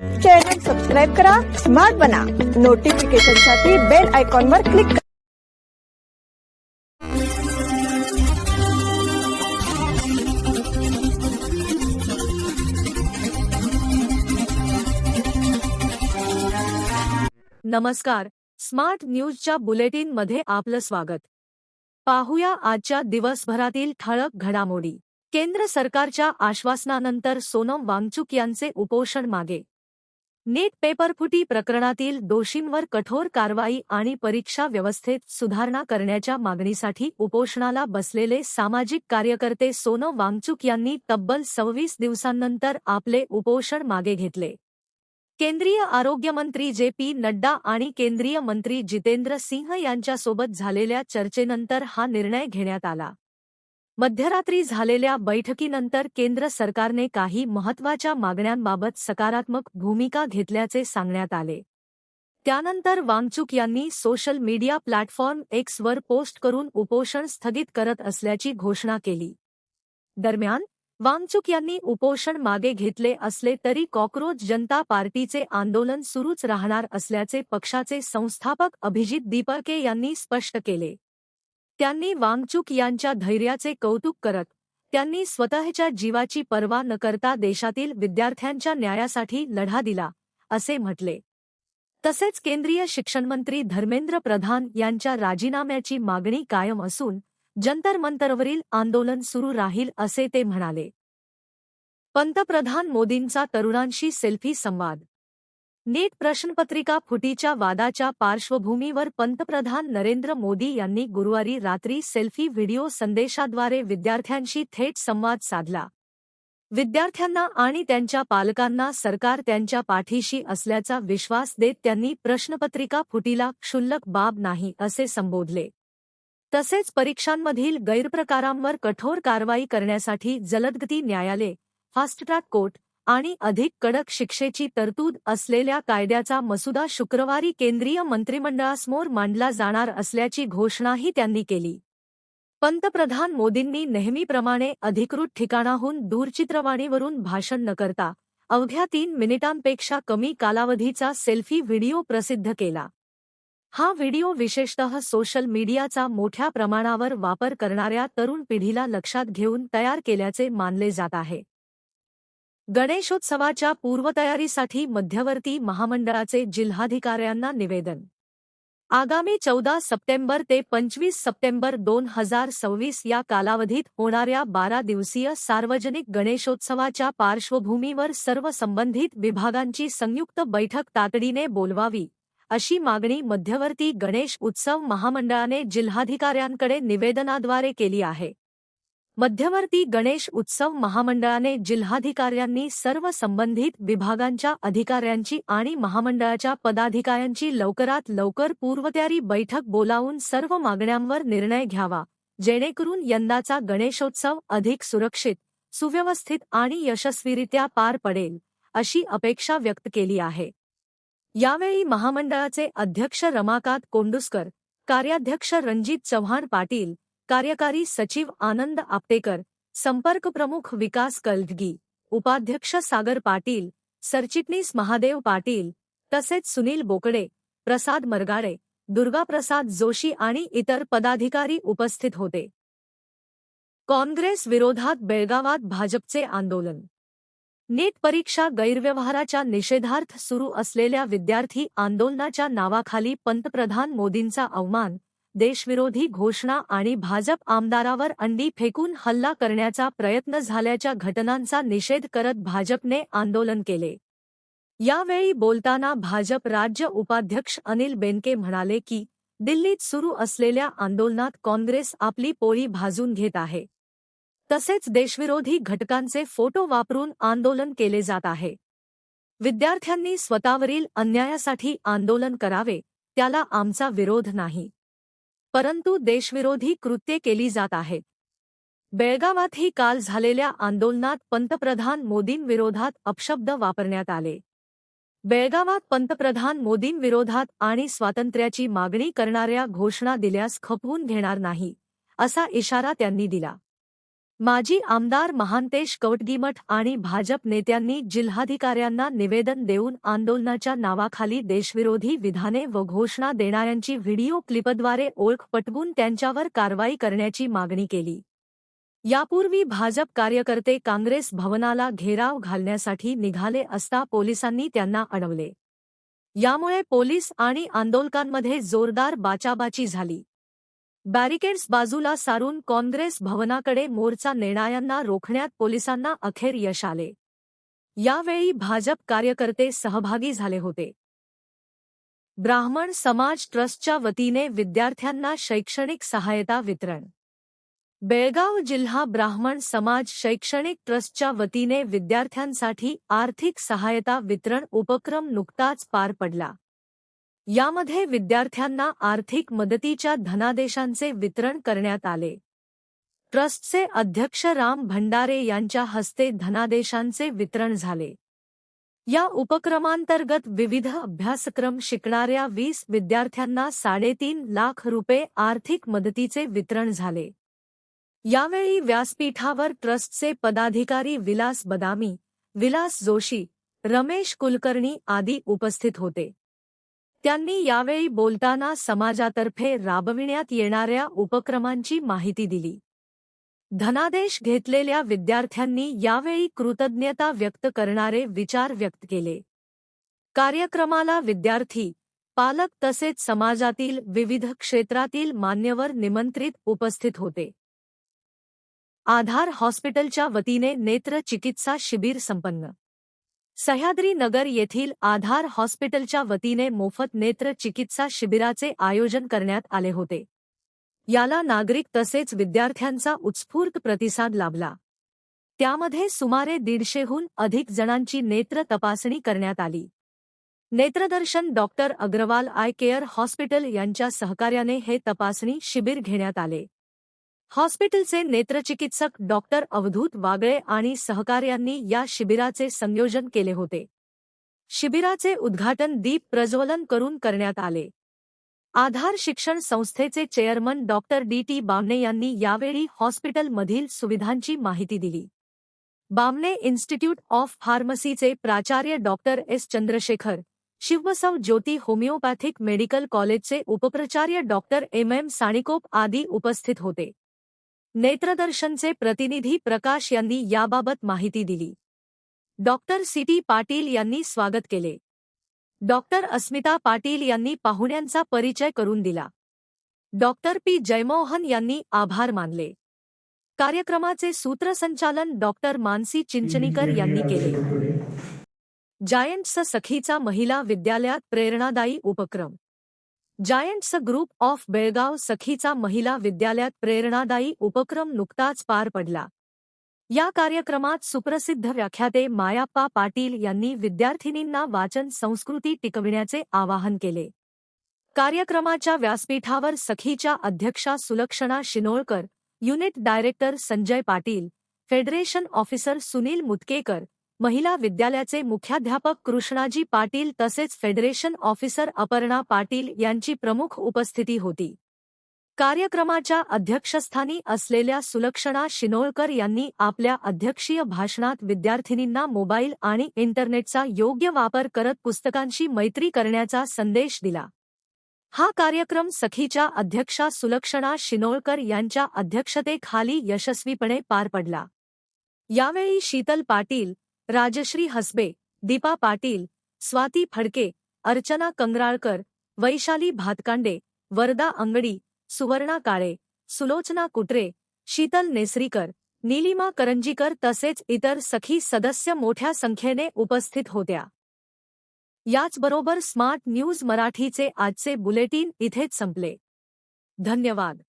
Channel subscribe करा, smart बना, नोटिफिकेशनसाठी bell आयकॉनवर क्लिक करा. नमस्कार, स्मार्ट न्यूजच्या बुलेटिन मध्ये आपलं स्वागत. पाहूया आजच्या दिवसभरातील ठळक घडामोडी. केंद्र सरकारच्या आश्वासनानंतर सोनम वांगचुक यांचे उपोषण मागे. नीट पेपरफुटी प्रकरणातील दोषींवर कठोर कारवाई आणि परीक्षा व्यवस्थेत सुधारणा करण्याच्या मागणीसाठी उपोषणाला बसलेले सामाजिक कार्यकर्ते सोनम वांगचुक यांनी तब्बल 26 दिवसांनंतर आपले उपोषण मागे घेतले. केंद्रीय आरोग्यमंत्री जे.पी. नड्डा आणि केंद्रीय मंत्री जितेंद्र सिंह यांच्यासोबत झालेल्या चर्चेनंतर हा निर्णय घेण्यात आला. मध्यरात्री झालेल्या बैठकीनंतर केंद्र सरकारने काही महत्त्वाच्या मागण्यांबाबत सकारात्मक भूमिका घेतल्याचे सांगण्यात आले. त्यानंतर वांगचुक यांनी social media platform Xavier post करून उपोषण स्थगित करत असल्याची घोषणा केली. दरम्यान वांगचुक यांनी उपोषण मागे घेतले असले तरी कॉकरोच जनता पार्टीचे आंदोलन सुरूच राहणार असल्याचे पक्षाचे संस्थापक अभिजित दीपके यांनी स्पष्ट केले. त्यांनी वांगचुक यांच्या धैर्याचे कौतुक करत त्यांनी स्वतःच्या जीवाची पर्वा न करता देशातील विद्यार्थ्यांच्या न्यायासाठी लढा दिला, असे म्हटले. तसेच केंद्रीय शिक्षणमंत्री धर्मेंद्र प्रधान यांच्या राजीनाम्याची मागणी कायम असून जंतर मंतरवरील आंदोलन सुरू राहील असे ते म्हणाले. पंतप्रधान मोदींचा तरुणांशी सेल्फी संवाद. नीट प्रश्नपत्रिका फुटीच्या वादाच्या पार्श्वभूमीवर पंतप्रधान नरेंद्र मोदी यांनी गुरुवारी रात्री सेल्फी व्हिडिओ संदेशाद्वारे विद्यार्थ्यांशी थेट संवाद साधला. विद्यार्थ्यांना आणि त्यांच्या पालकांना सरकार त्यांच्या पाठीशी असल्याचा विश्वास देत त्यांनी प्रश्नपत्रिका फुटीला क्षुल्लक बाब नाही असे संबोधले. तसेच परीक्षांमधील गैरप्रकारांवर कठोर कारवाई करण्यासाठी जलदगती न्यायालय, फास्ट ट्रॅक कोर्ट आणि अधिक कडक शिक्षेची तरतूद असलेल्या कायद्याचा मसुदा शुक्रवारी केंद्रीय मंत्रिमंडळासमोर मांडला जाणार असल्याची घोषणाही त्यांनी केली. पंतप्रधान मोदींनी नेहमीप्रमाणे अधिकृत ठिकाणाहून दूरचित्रवाणीवरून भाषण न करता अवघ्या 3 मिनिटांपेक्षा कमी कालावधीचा सेल्फी व्हिडिओ प्रसिद्ध केला. हा व्हिडिओ विशेषतः सोशल मीडियाचा मोठ्या प्रमाणावर वापर करणाऱ्या तरुण पिढीला लक्षात घेऊन तयार केल्याचे मानले जात आहे. गणेशोत्सवाच्या पूर्वतयारीसाठी मध्यवर्ती महामंडळाचे जिल्हाधिकाऱ्यांना निवेदन. आगामी 14 सप्टेंबर ते 25 सप्टेंबर 2026 या कालावधीत होणाऱ्या 12 दिवसीय सार्वजनिक गणेशोत्सवाच्या पार्श्वभूमीवर सर्व संबंधित विभागांची संयुक्त बैठक तातडीने बोलवावी, अशी मागणी मध्यवर्ती गणेश उत्सव महामंडळाने जिल्हाधिकाऱ्यांकडे निवेदनाद्वारे केली आहे. मध्यवर्ती गणेश उत्सव महामंडळाने जिल्हाधिकाऱ्यांनी सर्व संबंधित विभागांच्या अधिकाऱ्यांची आणि महामंडळाच्या पदाधिकाऱ्यांची लवकरात लवकर पूर्वतयारी बैठक बोलावून सर्व मागण्यांवर निर्णय घ्यावा, जेणेकरून यंदाचा गणेशोत्सव अधिक सुरक्षित, सुव्यवस्थित आणि यशस्वीरित्या पार पडेल, अशी अपेक्षा व्यक्त केली आहे. यावेळी महामंडळाचे अध्यक्ष रमाकांत कोंडुस्कर, कार्याध्यक्ष रणजित चव्हाण पाटील, कार्यकारी सचिव आनंद आपटेकर, संपर्क प्रमुख विकास कलडगी, उपाध्यक्ष सागर पाटील, सरचिटणीस महादेव पाटील, तसेच सुनील बोकडे, प्रसाद मरगाडे, दुर्गाप्रसाद जोशी आणि इतर पदाधिकारी उपस्थित होते. काँग्रेस विरोधात बेळगावात भाजपचे आंदोलन. नीट परीक्षा गैरव्यवहाराच्या निषेधार्थ सुरू असलेल्या विद्यार्थी आंदोलनाच्या नावाखाली पंतप्रधान मोदींचा अवमान, देशविरोधी घोषणा आणि भाजप आमदारावर अंडी फेकून हल्ला करण्याचा प्रयत्न झाल्याच्या घटनांचा निषेध करत भाजपने आंदोलन केले. यावेळी बोलताना भाजप राज्य उपाध्यक्ष अनिल बेनके म्हणाले की दिल्लीत सुरू असलेल्या आंदोलनात काँग्रेस आपली पोळी भाजून घेत आहे. तसेच देशविरोधी घटकांचे फोटो वापरून आंदोलन केले जात आहे. विद्यार्थ्यांनी स्वतःवरील अन्यायासाठी आंदोलन करावे, त्याला आमचा विरोध नाही. परंतु देशविरोधी कृत्ये केली जात आहेत. बेळगावातही काल झालेल्या आंदोलनात पंतप्रधान मोदींविरोधात अपशब्द वापरण्यात आले. बेळगावात पंतप्रधान मोदींविरोधात आणि स्वातंत्र्याची मागणी करणाऱ्या घोषणा दिल्यास खपवून घेणार नाही, असा इशारा त्यांनी दिला. माजी आमदार महांतेश कवटगीमठ आणि भाजप नेत्यांनी जिल्हाधिकाऱ्यांना निवेदन देऊन आंदोलनाच्या नावाखाली देशविरोधी विधाने व घोषणा देणाऱ्यांची व्हिडिओ क्लिपद्वारे ओळख पटवून त्यांच्यावर कारवाई करण्याची मागणी केली. यापूर्वी भाजप कार्यकर्ते काँग्रेस भवनाला घेराव घालण्यासाठी निघाले असता पोलिसांनी त्यांना अडवले. यामुळे पोलीस आणि आंदोलकांमध्ये जोरदार बाचाबाची झाली. बॅरिकेड्स बाजूला सारून काँग्रेस भवनाकडे मोर्चा नेणाऱ्यांना रोखण्यात पोलिसांना अखेर यश आले. यावेळी भाजप कार्यकर्ते सहभागी झाले होते. ब्राह्मण समाज ट्रस्टच्या वतीने विद्यार्थ्यांना शैक्षणिक सहायता वितरण. बेळगाव जिल्हा ब्राह्मण समाज शैक्षणिक ट्रस्टच्या वतीने विद्यार्थ्यांसाठी आर्थिक सहायता वितरण उपक्रम नुकताच पार पडला. यामध्ये विद्यार्थ्यांना आर्थिक मदतीच्या धनादेशांचे वितरण करण्यात आले. ट्रस्टचे अध्यक्ष राम भंडारे यांच्या हस्ते धनादेशांचे वितरण झाले. या उपक्रमांतर्गत विविध अभ्यासक्रम शिकणाऱ्या 20 विद्यार्थ्यांना 3.5 लाख रुपये आर्थिक मदतीचे वितरण झाले. यावेळी व्यासपीठावर ट्रस्टचे पदाधिकारी विलास बदामी, विलास जोशी, रमेश कुलकर्णी आदी उपस्थित होते. त्यांनी यावेळी बोलताना समाजातर्फे राबविण्यात येणाऱ्या उपक्रमांची माहिती दिली. धनादेश घेतलेल्या विद्यार्थ्यांनी यावेळी कृतज्ञता व्यक्त करणारे विचार व्यक्त केले. कार्यक्रमाला विद्यार्थी, पालक तसेच समाजातील विविध क्षेत्रातील मान्यवर निमंत्रित उपस्थित होते. आधार हॉस्पिटलच्या वतीने नेत्र चिकित्सा शिबिर संपन्न. सह्याद्री नगर येथील आधार हॉस्पिटलच्या वतीने मोफत नेत्र चिकित्सा शिबिराचे आयोजन करण्यात आले होते. याला नागरिक तसेच विद्यार्थ्यांचा उत्स्फूर्त प्रतिसाद लाभला. त्यामध्ये सुमारे 150हून अधिक जणांची नेत्र तपासणी करण्यात आली. नेत्रदर्शन doctor Agarwal eye care hospital यांच्या सहकार्याने हे तपासणी शिबिर घेण्यात आले. हॉस्पिटलचे नेत्रचिकित्सक डॉक्टर अवधूत वागळे आणि सहकार्यांनी या शिबिराचे संयोजन केले होते. शिबिराचे उद्घाटन दीप प्रज्वलन करून करण्यात आले. आधार शिक्षण संस्थेचे चेअरमन डॉक्टर डी.टी. बामणे यांनी यावेळी हॉस्पिटलमधील सुविधांची माहिती दिली. बामणे इन्स्टिट्यूट ऑफ फार्मसीचे प्राचार्य डॉक्टर एस. चंद्रशेखर, शिवबसव ज्योती होमिओपॅथिक मेडिकल कॉलेजचे उपप्राचार्य डॉक्टर एम. साणिकोप आदी उपस्थित होते. नेत्रदर्शनचे प्रतिनिधी प्रकाश यांनी याबाबत माहिती दिली. Doctor CT. पाटील यांनी स्वागत केले. डॉक्टर अस्मिता पाटील यांनी पाहुण्यांचा परिचय करून दिला. Doctor P. जयमोहन यांनी आभार मानले. कार्यक्रमाचे सूत्रसंचालन डॉक्टर मानसी चिंचणीकर यांनी केले. जायंट्स सखीचा महिला विद्यालयात प्रेरणादायी उपक्रम. जायंट्स ग्रुप ऑफ बेळगाव सखीचा महिला विद्यालयात प्रेरणादायी उपक्रम नुकताच पार पडला. या कार्यक्रमात सुप्रसिद्ध व्याख्याते मायाप्पा पाटील यांनी विद्यार्थिनींना वाचन संस्कृती टिकविण्याचे आवाहन केले. कार्यक्रमाच्या व्यासपीठावर सखीच्या अध्यक्षा Sulakshana Shinolkar, unit director Sanjay Patil, federation officer Sunil Mutkekar, महिला विद्यालयाचे मुख्याध्यापक कृष्णाजी पाटील तसेच फेडरेशन ऑफिसर अपर्णा पाटील यांची प्रमुख उपस्थिती होती. कार्यक्रमाच्या अध्यक्षस्थानी असलेल्या सुलक्षणा शिनोळकर यांनी आपल्या अध्यक्षीय भाषणात विद्यार्थिनींना मोबाईल आणि इंटरनेटचा योग्य वापर करत पुस्तकांशी मैत्री करण्याचा संदेश दिला. हा कार्यक्रम सखीच्या अध्यक्षा सुलक्षणा शिनोळकर यांच्या अध्यक्षतेखाली यशस्वीपणे पार पडला. यावेळी शीतल पाटील, राजश्री हसबे, दीपा पाटील, स्वाती फडके, अर्चना कंगराळकर, वैशाली भातकांडे, वरदा अंगडी, सुवर्णा काळे, सुलोचना कुटरे, शीतल नेसरीकर, नीलिमा करंजीकर तसेच इतर सखी सदस्य मोठ्या संख्येने उपस्थित होत्या. याचबरोबर स्मार्ट न्यूज मराठीचे आजचे बुलेटिन इथेच संपले. धन्यवाद.